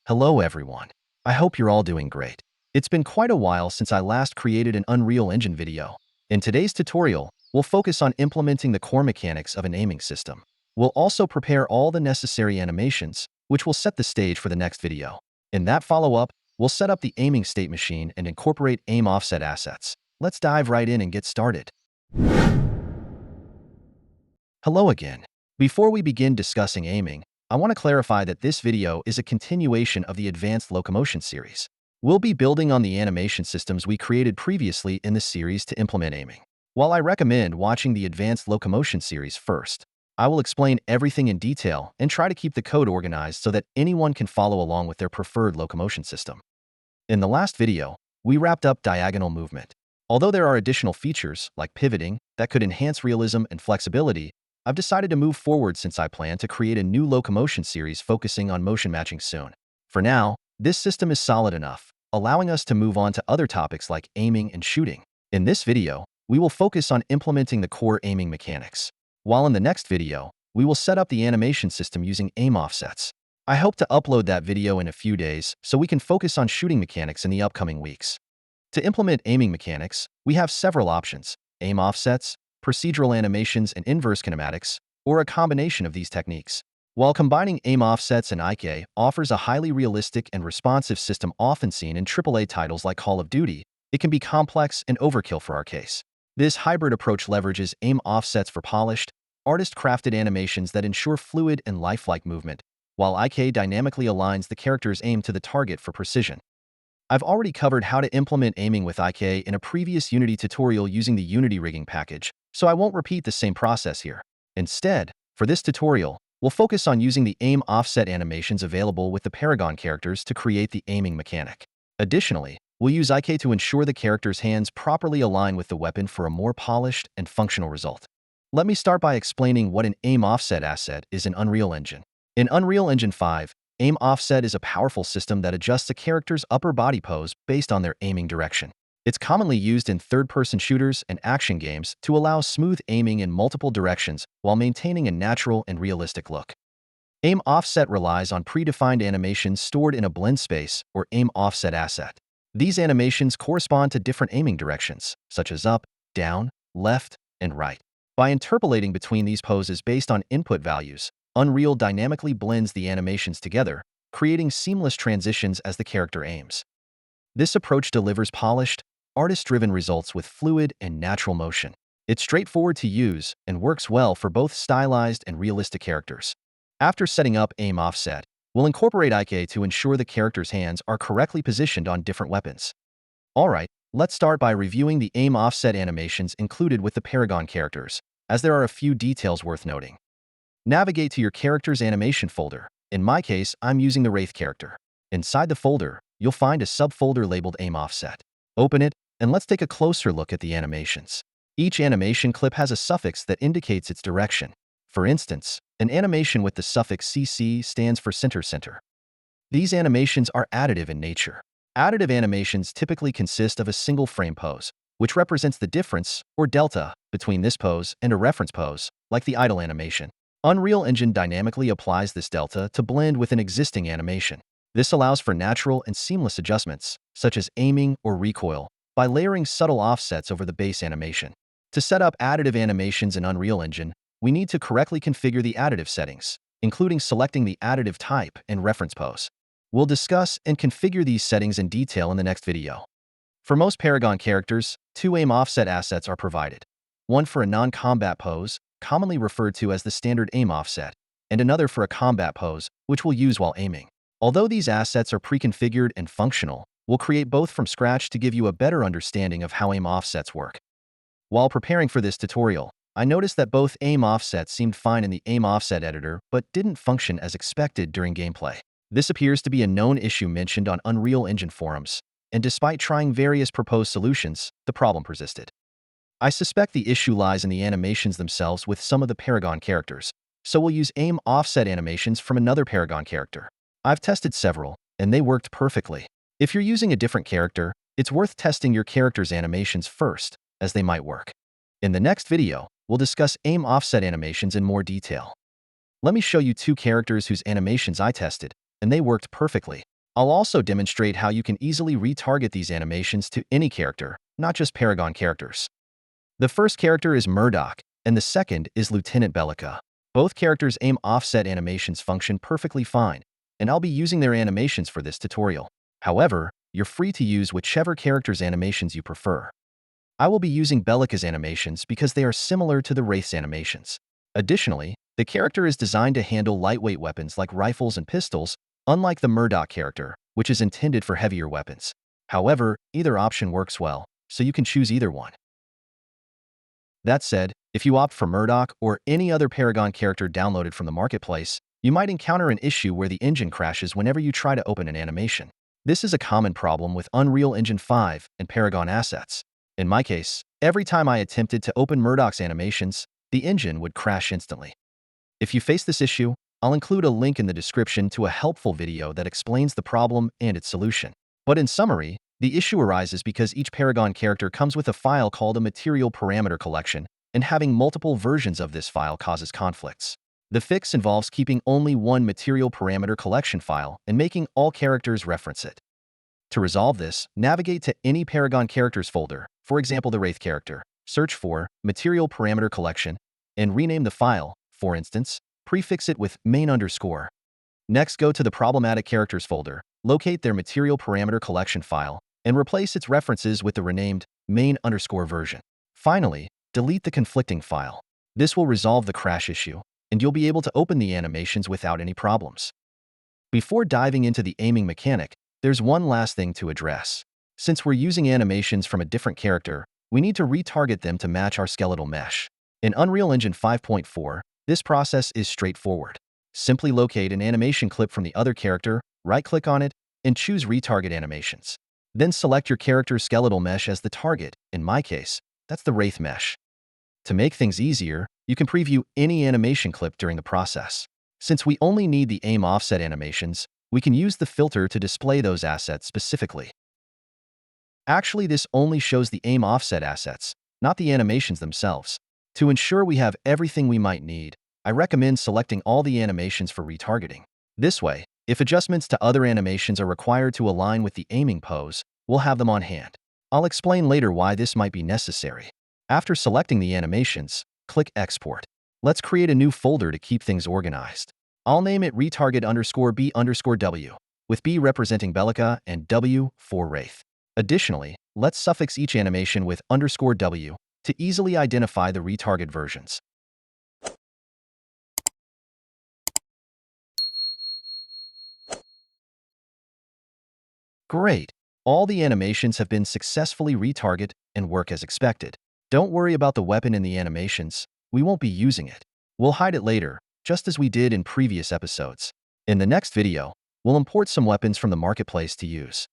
Hello everyone. I hope you're all doing great. It's been quite a while since I last created an Unreal Engine video. In today's tutorial, we'll focus on implementing the core mechanics of an aiming system. We'll also prepare all the necessary animations, which will set the stage for the next video. In that follow-up, we'll set up the aiming state machine and incorporate aim offset assets. Let's dive right in and get started. Hello again. Before we begin discussing aiming, I want to clarify that this video is a continuation of the Advanced Locomotion series. We'll be building on the animation systems we created previously in the series to implement aiming. While I recommend watching the Advanced Locomotion series first, I will explain everything in detail and try to keep the code organized so that anyone can follow along with their preferred locomotion system. In the last video, we wrapped up diagonal movement. Although there are additional features, like pivoting, that could enhance realism and flexibility, I've decided to move forward since I plan to create a new locomotion series focusing on motion matching soon. For now, this system is solid enough, allowing us to move on to other topics like aiming and shooting. In this video, we will focus on implementing the core aiming mechanics, while in the next video, we will set up the animation system using aim offsets. I hope to upload that video in a few days so we can focus on shooting mechanics in the upcoming weeks. To implement aiming mechanics, we have several options: aim offsets, procedural animations and inverse kinematics, or a combination of these techniques. While combining aim offsets and IK offers a highly realistic and responsive system often seen in AAA titles like Call of Duty, it can be complex and overkill for our case. This hybrid approach leverages aim offsets for polished, artist-crafted animations that ensure fluid and lifelike movement, while IK dynamically aligns the character's aim to the target for precision. I've already covered how to implement aiming with IK in a previous Unity tutorial using the Unity rigging package, so I won't repeat the same process here. Instead, for this tutorial, we'll focus on using the aim offset animations available with the Paragon characters to create the aiming mechanic. Additionally, we'll use IK to ensure the character's hands properly align with the weapon for a more polished and functional result. Let me start by explaining what an aim offset asset is in Unreal Engine. In Unreal Engine 5, aim offset is a powerful system that adjusts a character's upper body pose based on their aiming direction. It's commonly used in third-person shooters and action games to allow smooth aiming in multiple directions while maintaining a natural and realistic look. Aim offset relies on predefined animations stored in a blend space or aim offset asset. These animations correspond to different aiming directions, such as up, down, left, and right. By interpolating between these poses based on input values, Unreal dynamically blends the animations together, creating seamless transitions as the character aims. This approach delivers polished, artist-driven results with fluid and natural motion. It's straightforward to use and works well for both stylized and realistic characters. After setting up aim offset, we'll incorporate IK to ensure the character's hands are correctly positioned on different weapons. Alright, let's start by reviewing the aim offset animations included with the Paragon characters, as there are a few details worth noting. Navigate to your character's animation folder. In my case, I'm using the Wraith character. Inside the folder, you'll find a subfolder labeled aim offset. Open it, and let's take a closer look at the animations. Each animation clip has a suffix that indicates its direction. For instance, an animation with the suffix CC stands for center. These animations are additive in nature. Additive animations typically consist of a single frame pose, which represents the difference, or delta, between this pose and a reference pose, like the idle animation. Unreal Engine dynamically applies this delta to blend with an existing animation. This allows for natural and seamless adjustments, such as aiming or recoil, by layering subtle offsets over the base animation. To set up additive animations in Unreal Engine, we need to correctly configure the additive settings, including selecting the additive type and reference pose. We'll discuss and configure these settings in detail in the next video. For most Paragon characters, two aim offset assets are provided. One for a non-combat pose, commonly referred to as the standard aim offset, and another for a combat pose, which we'll use while aiming. Although these assets are pre-configured and functional, we'll create both from scratch to give you a better understanding of how aim offsets work. While preparing for this tutorial, I noticed that both aim offsets seemed fine in the aim offset editor but didn't function as expected during gameplay. This appears to be a known issue mentioned on Unreal Engine forums, and despite trying various proposed solutions, the problem persisted. I suspect the issue lies in the animations themselves with some of the Paragon characters, so we'll use aim offset animations from another Paragon character. I've tested several, and they worked perfectly. If you're using a different character, it's worth testing your character's animations first, as they might work. In the next video, we'll discuss aim offset animations in more detail. Let me show you two characters whose animations I tested, and they worked perfectly. I'll also demonstrate how you can easily retarget these animations to any character, not just Paragon characters. The first character is Murdoch, and the second is Lieutenant Bellica. Both characters' aim offset animations function perfectly fine, and I'll be using their animations for this tutorial. However, you're free to use whichever character's animations you prefer. I will be using Bellica's animations because they are similar to the Wraith's animations. Additionally, the character is designed to handle lightweight weapons like rifles and pistols, unlike the Murdoch character, which is intended for heavier weapons. However, either option works well, so you can choose either one. That said, if you opt for Murdoch or any other Paragon character downloaded from the marketplace, you might encounter an issue where the engine crashes whenever you try to open an animation. This is a common problem with Unreal Engine 5 and Paragon assets. In my case, every time I attempted to open Murdoch's animations, the engine would crash instantly. If you face this issue, I'll include a link in the description to a helpful video that explains the problem and its solution. But in summary, the issue arises because each Paragon character comes with a file called a material parameter collection, and having multiple versions of this file causes conflicts. The fix involves keeping only one material parameter collection file and making all characters reference it. To resolve this, navigate to any Paragon characters folder, for example the Wraith character, search for material parameter collection, and rename the file, for instance, prefix it with main underscore. Next, go to the problematic characters folder, locate their material parameter collection file, and replace its references with the renamed main underscore version. Finally, delete the conflicting file. This will resolve the crash issue, and you'll be able to open the animations without any problems. Before diving into the aiming mechanic, there's one last thing to address. Since we're using animations from a different character, we need to retarget them to match our skeletal mesh. In Unreal Engine 5.4, this process is straightforward. Simply locate an animation clip from the other character, right-click on it, and choose Retarget Animations. Then select your character's skeletal mesh as the target. In my case, that's the Wraith mesh. To make things easier, you can preview any animation clip during the process. Since we only need the aim offset animations, we can use the filter to display those assets specifically. Actually, this only shows the aim offset assets, not the animations themselves. To ensure we have everything we might need, I recommend selecting all the animations for retargeting. This way, if adjustments to other animations are required to align with the aiming pose, we'll have them on hand. I'll explain later why this might be necessary. After selecting the animations, click Export. Let's create a new folder to keep things organized. I'll name it retarget_B_W, with B representing Bellica and W for Wraith. Additionally, let's suffix each animation with _W to easily identify the retarget versions. Great! All the animations have been successfully retargeted and work as expected. Don't worry about the weapon in the animations. We won't be using it. We'll hide it later, just as we did in previous episodes. In the next video, we'll import some weapons from the marketplace to use.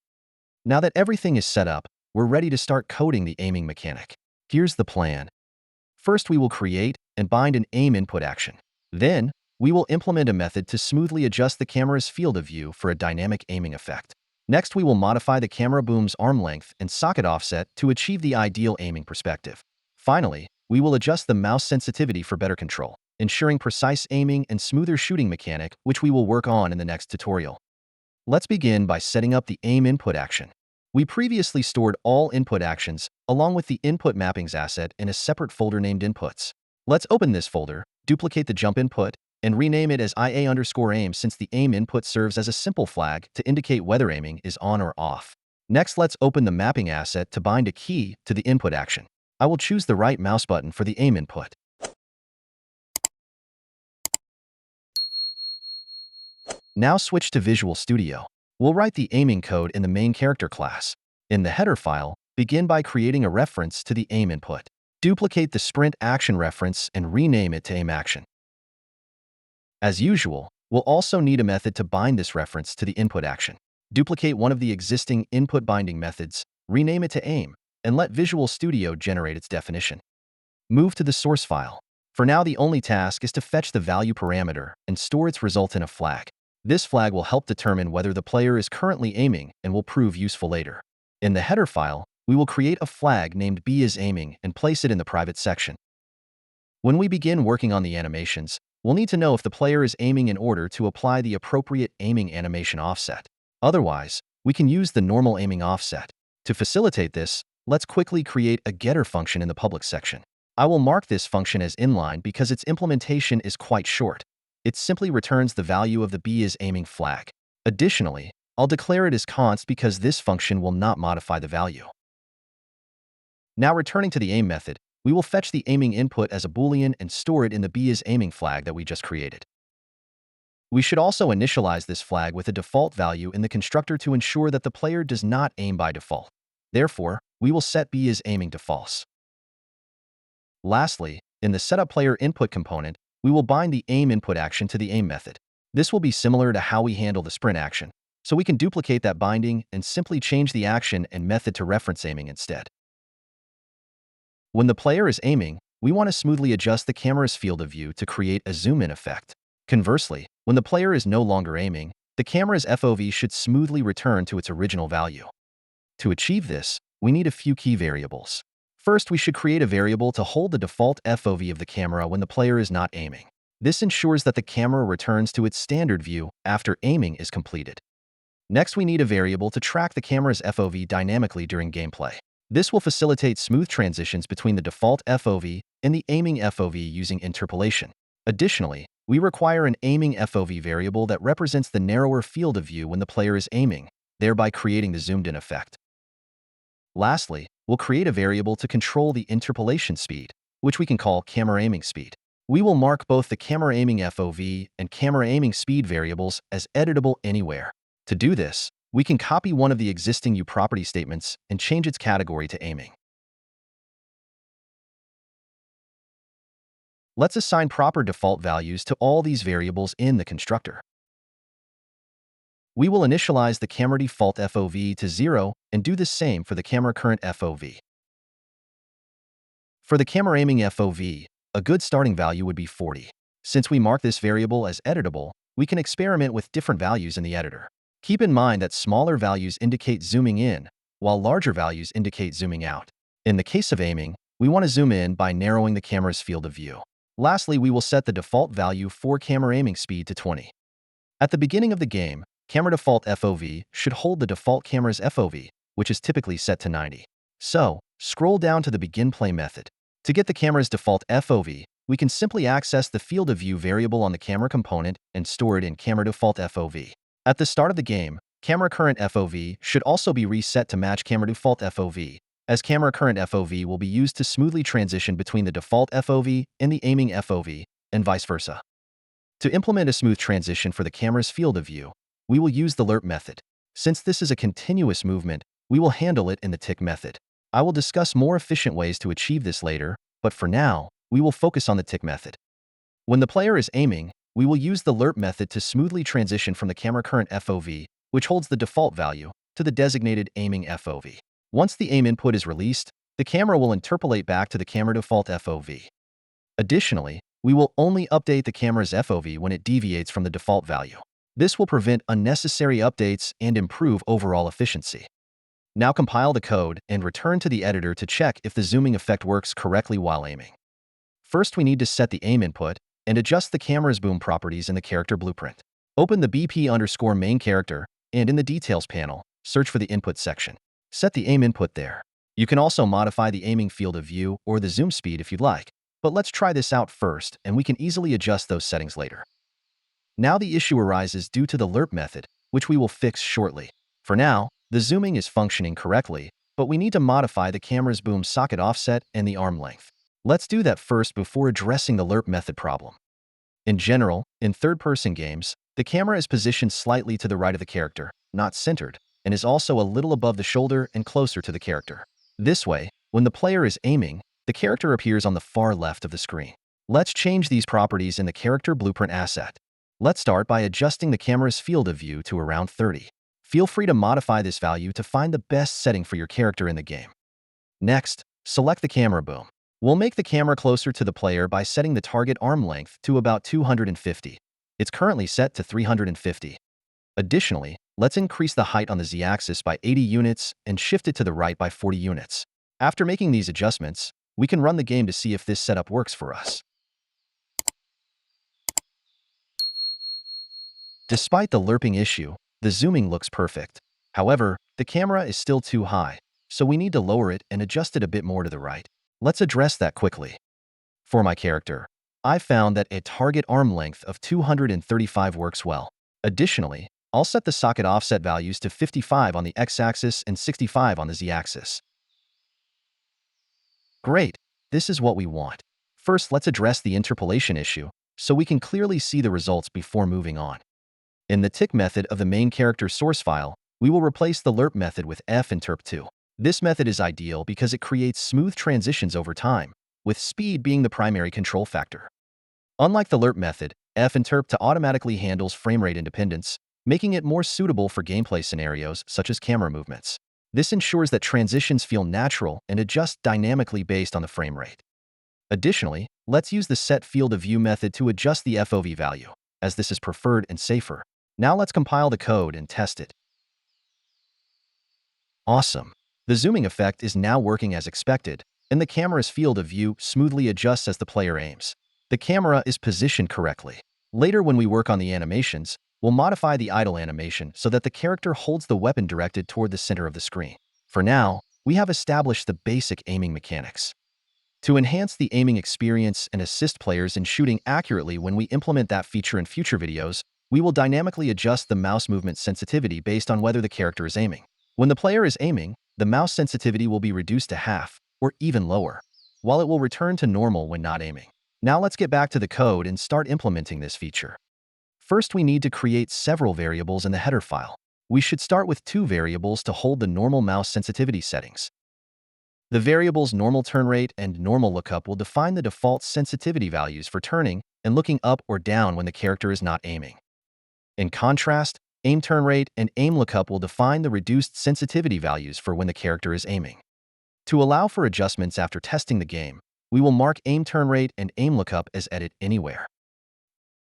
Now that everything is set up, we're ready to start coding the aiming mechanic. Here's the plan. First, we will create and bind an aim input action. Then, we will implement a method to smoothly adjust the camera's field of view for a dynamic aiming effect. Next, we will modify the camera boom's arm length and socket offset to achieve the ideal aiming perspective. Finally, we will adjust the mouse sensitivity for better control, ensuring precise aiming and smoother shooting mechanic, which we will work on in the next tutorial. Let's begin by setting up the aim input action. We previously stored all input actions, along with the input mappings asset in a separate folder named Inputs. Let's open this folder, duplicate the jump input, and rename it as IA_aim since the aim input serves as a simple flag to indicate whether aiming is on or off. Next, let's open the mapping asset to bind a key to the input action. I will choose the right mouse button for the aim input. Now switch to Visual Studio. We'll write the aiming code in the main character class. In the header file, begin by creating a reference to the aim input. Duplicate the sprint action reference and rename it to aim action. As usual, we'll also need a method to bind this reference to the input action. Duplicate one of the existing input binding methods, rename it to aim, and let Visual Studio generate its definition. Move to the source file. For now, the only task is to fetch the value parameter and store its result in a flag. This flag will help determine whether the player is currently aiming and will prove useful later. In the header file, we will create a flag named B_is_aiming and place it in the private section. When we begin working on the animations, we'll need to know if the player is aiming in order to apply the appropriate aiming animation offset. Otherwise, we can use the normal aiming offset. To facilitate this, let's quickly create a getter function in the public section. I will mark this function as inline because its implementation is quite short. It simply returns the value of the B is aiming flag. Additionally, I'll declare it as const because this function will not modify the value. Now returning to the aim method, we will fetch the aiming input as a boolean and store it in the B is aiming flag that we just created. We should also initialize this flag with a default value in the constructor to ensure that the player does not aim by default. Therefore, we will set B is aiming to false. Lastly, in the setup player input component, we will bind the aim input action to the aim method. This will be similar to how we handle the sprint action, so we can duplicate that binding and simply change the action and method to reference aiming instead. When the player is aiming, we want to smoothly adjust the camera's field of view to create a zoom-in effect. Conversely, when the player is no longer aiming, the camera's FOV should smoothly return to its original value. To achieve this, we need a few key variables. First, we should create a variable to hold the default FOV of the camera when the player is not aiming. This ensures that the camera returns to its standard view after aiming is completed. Next, we need a variable to track the camera's FOV dynamically during gameplay. This will facilitate smooth transitions between the default FOV and the aiming FOV using interpolation. Additionally, we require an aiming FOV variable that represents the narrower field of view when the player is aiming, thereby creating the zoomed-in effect. Lastly, we'll create a variable to control the interpolation speed, which we can call camera aiming speed. We will mark both the camera aiming FOV and camera aiming speed variables as editable anywhere. To do this, we can copy one of the existing uProperty statements and change its category to aiming. Let's assign proper default values to all these variables in the constructor. We will initialize the camera default FOV to 0 and do the same for the camera current FOV. For the camera aiming FOV, a good starting value would be 40. Since we mark this variable as editable, we can experiment with different values in the editor. Keep in mind that smaller values indicate zooming in, while larger values indicate zooming out. In the case of aiming, we want to zoom in by narrowing the camera's field of view. Lastly, we will set the default value for camera aiming speed to 20. At the beginning of the game, camera default FOV should hold the default camera's FOV, which is typically set to 90. So, scroll down to the begin play method. To get the camera's default FOV, we can simply access the field of view variable on the camera component and store it in camera default FOV. At the start of the game, camera current FOV should also be reset to match camera default FOV, as camera current FOV will be used to smoothly transition between the default FOV and the aiming FOV, and vice versa. To implement a smooth transition for the camera's field of view, we will use the lerp method. Since this is a continuous movement, we will handle it in the tick method. I will discuss more efficient ways to achieve this later, but for now, we will focus on the tick method. When the player is aiming, we will use the lerp method to smoothly transition from the camera current FOV, which holds the default value, to the designated aiming FOV. Once the aim input is released, the camera will interpolate back to the camera default FOV. Additionally, we will only update the camera's FOV when it deviates from the default value. This will prevent unnecessary updates and improve overall efficiency. Now compile the code and return to the editor to check if the zooming effect works correctly while aiming. First, we need to set the aim input and adjust the camera's boom properties in the character blueprint. Open the BP_main character, and in the details panel, search for the input section. Set the aim input there. You can also modify the aiming field of view or the zoom speed if you'd like, but let's try this out first and we can easily adjust those settings later. Now the issue arises due to the lerp method, which we will fix shortly. For now, the zooming is functioning correctly, but we need to modify the camera's boom socket offset and the arm length. Let's do that first before addressing the lerp method problem. In general, in third-person games, the camera is positioned slightly to the right of the character, not centered, and is also a little above the shoulder and closer to the character. This way, when the player is aiming, the character appears on the far left of the screen. Let's change these properties in the character blueprint asset. Let's start by adjusting the camera's field of view to around 30. Feel free to modify this value to find the best setting for your character in the game. Next, select the camera boom. We'll make the camera closer to the player by setting the target arm length to about 250. It's currently set to 350. Additionally, let's increase the height on the z-axis by 80 units and shift it to the right by 40 units. After making these adjustments, we can run the game to see if this setup works for us. Despite the lerping issue, The zooming looks perfect. However, the camera is still too high, so we need to lower it and adjust it a bit more to the right. Let's address that quickly. For my character, I found that a target arm length of 235 works well. Additionally, I'll set the socket offset values to 55 on the x-axis and 65 on the z-axis. Great, this is what we want. First, let's address the interpolation issue, so we can clearly see the results before moving on. In the tick method of the main character source file, we will replace the lerp method with finterp2. This method is ideal because it creates smooth transitions over time, with speed being the primary control factor. Unlike the lerp method, finterp2 automatically handles frame rate independence, making it more suitable for gameplay scenarios such as camera movements. This ensures that transitions feel natural and adjust dynamically based on the frame rate. Additionally, let's use the set field of view method to adjust the FOV value, as this is preferred and safer. Now let's compile the code and test it. Awesome! The zooming effect is now working as expected, and the camera's field of view smoothly adjusts as the player aims. The camera is positioned correctly. Later, when we work on the animations, we'll modify the idle animation so that the character holds the weapon directed toward the center of the screen. For now, we have established the basic aiming mechanics. To enhance the aiming experience and assist players in shooting accurately when we implement that feature in future videos, we will dynamically adjust the mouse movement sensitivity based on whether the character is aiming. When the player is aiming, the mouse sensitivity will be reduced to half, or even lower, while it will return to normal when not aiming. Now let's get back to the code and start implementing this feature. First, we need to create several variables in the header file. We should start with 2 variables to hold the normal mouse sensitivity settings. The variables normal turn rate and normal lookup will define the default sensitivity values for turning and looking up or down when the character is not aiming. In contrast, aim turn rate and aim lookup will define the reduced sensitivity values for when the character is aiming. To allow for adjustments after testing the game, we will mark aim turn rate and aim lookup as edit anywhere.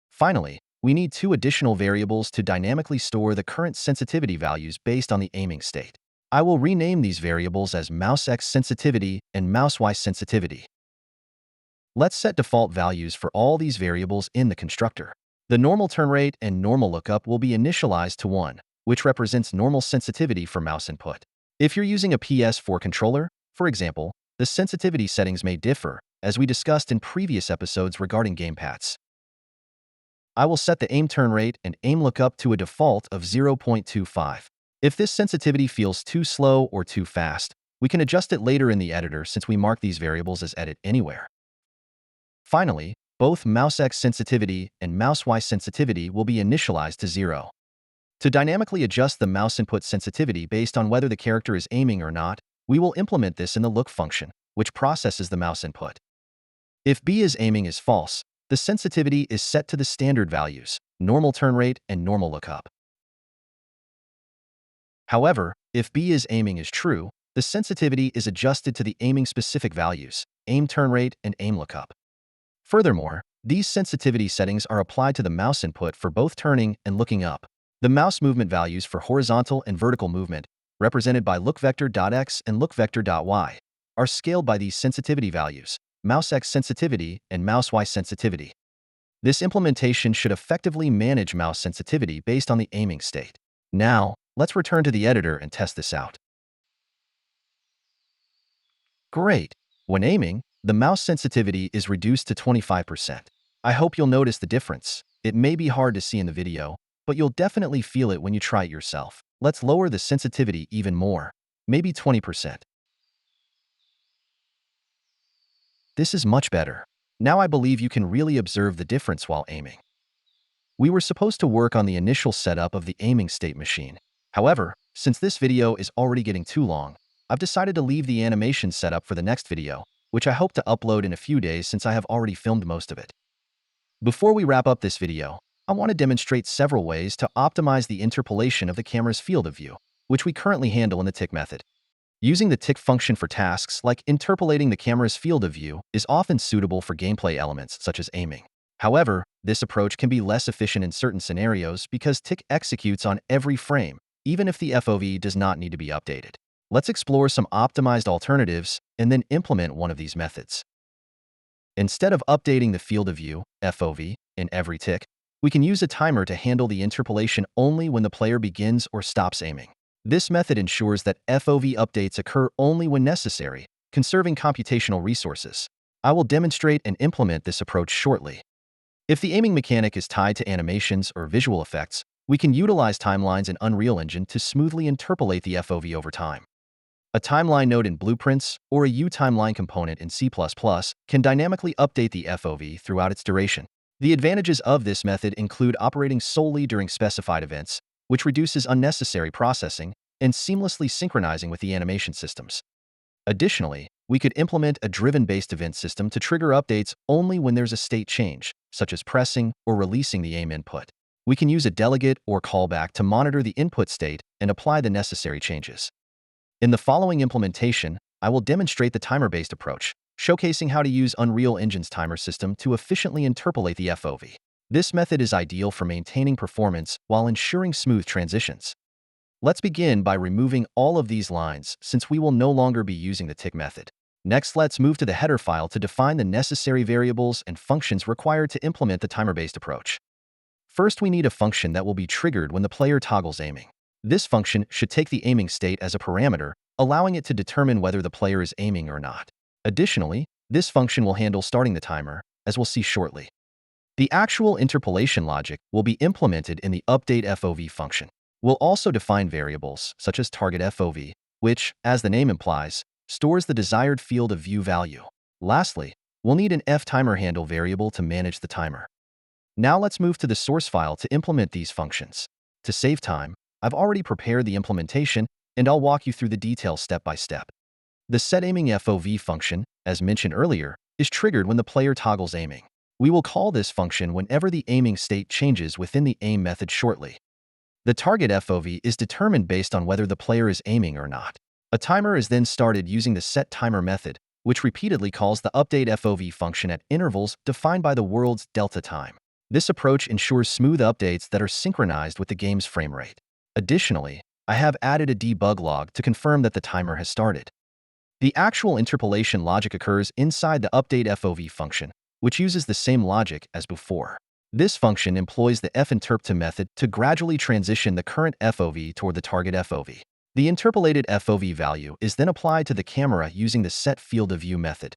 Finally, we need 2 additional variables to dynamically store the current sensitivity values based on the aiming state. I will rename these variables as mouse X sensitivity and mouse Y sensitivity. Let's set default values for all these variables in the constructor. The normal turn rate and normal lookup will be initialized to 1, which represents normal sensitivity for mouse input. If you're using a PS4 controller, for example, the sensitivity settings may differ, as we discussed in previous episodes regarding gamepads. I will set the aim turn rate and aim lookup to a default of 0.25. If this sensitivity feels too slow or too fast, we can adjust it later in the editor since we mark these variables as edit anywhere. Finally, both mouse X sensitivity and mouse Y sensitivity will be initialized to 0. To dynamically adjust the mouse input sensitivity based on whether the character is aiming or not, we will implement this in the look function, which processes the mouse input. If B is aiming is false, the sensitivity is set to the standard values, normal turn rate and normal lookup. However, if B is aiming is true, the sensitivity is adjusted to the aiming specific values, aim turn rate and aim lookup. Furthermore, these sensitivity settings are applied to the mouse input for both turning and looking up. The mouse movement values for horizontal and vertical movement, represented by lookvector.x and lookvector.y, are scaled by these sensitivity values, mouse X sensitivity and mouse Y sensitivity. This implementation should effectively manage mouse sensitivity based on the aiming state. Now, let's return to the editor and test this out. Great! When aiming, the mouse sensitivity is reduced to 25%. I hope you'll notice the difference. It may be hard to see in the video, but you'll definitely feel it when you try it yourself. Let's lower the sensitivity even more, maybe 20%. This is much better. Now I believe you can really observe the difference while aiming. We were supposed to work on the initial setup of the aiming state machine. However, since this video is already getting too long, I've decided to leave the animation setup for the next video, which I hope to upload in a few days since I have already filmed most of it. Before we wrap up this video, I want to demonstrate several ways to optimize the interpolation of the camera's field of view, which we currently handle in the tick method. Using the tick function for tasks like interpolating the camera's field of view is often suitable for gameplay elements such as aiming. However, this approach can be less efficient in certain scenarios because tick executes on every frame, even if the FOV does not need to be updated. Let's explore some optimized alternatives and then implement one of these methods. Instead of updating the field of view, FOV, in every tick, We can use a timer to handle the interpolation only when the player begins or stops aiming. This method ensures that FOV updates occur only when necessary, conserving computational resources. I will demonstrate and implement this approach shortly. If the aiming mechanic is tied to animations or visual effects, we can utilize timelines in Unreal Engine to smoothly interpolate the FOV over time. A timeline node in Blueprints or a U-timeline component in C++ can dynamically update the FOV throughout its duration. The advantages of this method include operating solely during specified events, which reduces unnecessary processing, and seamlessly synchronizing with the animation systems. Additionally, we could implement a driven-based event system to trigger updates only when there's a state change, such as pressing or releasing the aim input. We can use a delegate or callback to monitor the input state and apply the necessary changes. In the following implementation, I will demonstrate the timer-based approach, showcasing how to use Unreal Engine's timer system to efficiently interpolate the FOV. This method is ideal for maintaining performance while ensuring smooth transitions. Let's begin by removing all of these lines since we will no longer be using the tick method. Next, let's move to the header file to define the necessary variables and functions required to implement the timer-based approach. First, we need a function that will be triggered when the player toggles aiming. This function should take the aiming state as a parameter, allowing it to determine whether the player is aiming or not. Additionally, this function will handle starting the timer, as we'll see shortly. The actual interpolation logic will be implemented in the update FOV function. We'll also define variables, such as target FOV, which, as the name implies, stores the desired field of view value. Lastly, we'll need an fTimerHandle variable to manage the timer. Now let's move to the source file to implement these functions. To save time, I've already prepared the implementation, and I'll walk you through the details step by step. The setAimingFOV function, as mentioned earlier, is triggered when the player toggles aiming. We will call this function whenever the aiming state changes within the aim method shortly. The target FOV is determined based on whether the player is aiming or not. A timer is then started using the setTimer method, which repeatedly calls the update FOV function at intervals defined by the world's delta time. This approach ensures smooth updates that are synchronized with the game's frame rate. Additionally, I have added a debug log to confirm that the timer has started. The actual interpolation logic occurs inside the update FOV function, which uses the same logic as before. This function employs the fInterpt method to gradually transition the current FOV toward the target FOV. The interpolated FOV value is then applied to the camera using the setFieldOfView method.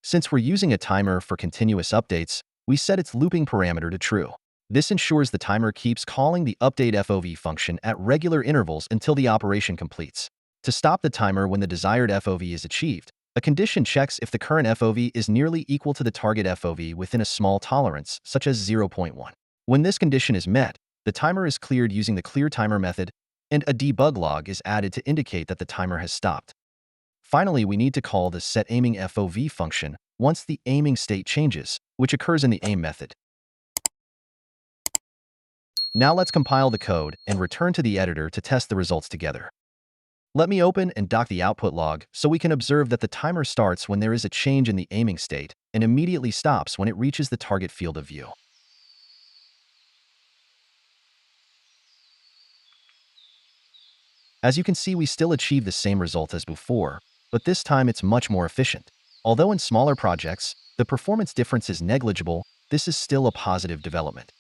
Since we're using a timer for continuous updates, we set its looping parameter to true. This ensures the timer keeps calling the update FOV function at regular intervals until the operation completes. To stop the timer when the desired FOV is achieved, a condition checks if the current FOV is nearly equal to the target FOV within a small tolerance, such as 0.1. When this condition is met, the timer is cleared using the clearTimer method, and a debug log is added to indicate that the timer has stopped. Finally, we need to call the setAimingFOV function once the aiming state changes, which occurs in the aim method. Now let's compile the code and return to the editor to test the results together. Let me open and dock the output log so we can observe that the timer starts when there is a change in the aiming state and immediately stops when it reaches the target field of view. As you can see, we still achieve the same result as before, but this time it's much more efficient. Although in smaller projects, the performance difference is negligible, this is still a positive development.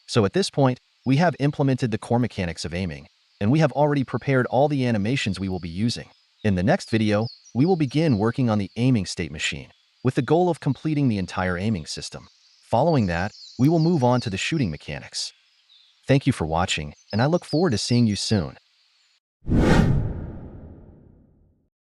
So at this point, we have implemented the core mechanics of aiming, and we have already prepared all the animations we will be using. In the next video, we will begin working on the aiming state machine, with the goal of completing the entire aiming system. Following that, we will move on to the shooting mechanics. Thank you for watching, and I look forward to seeing you soon.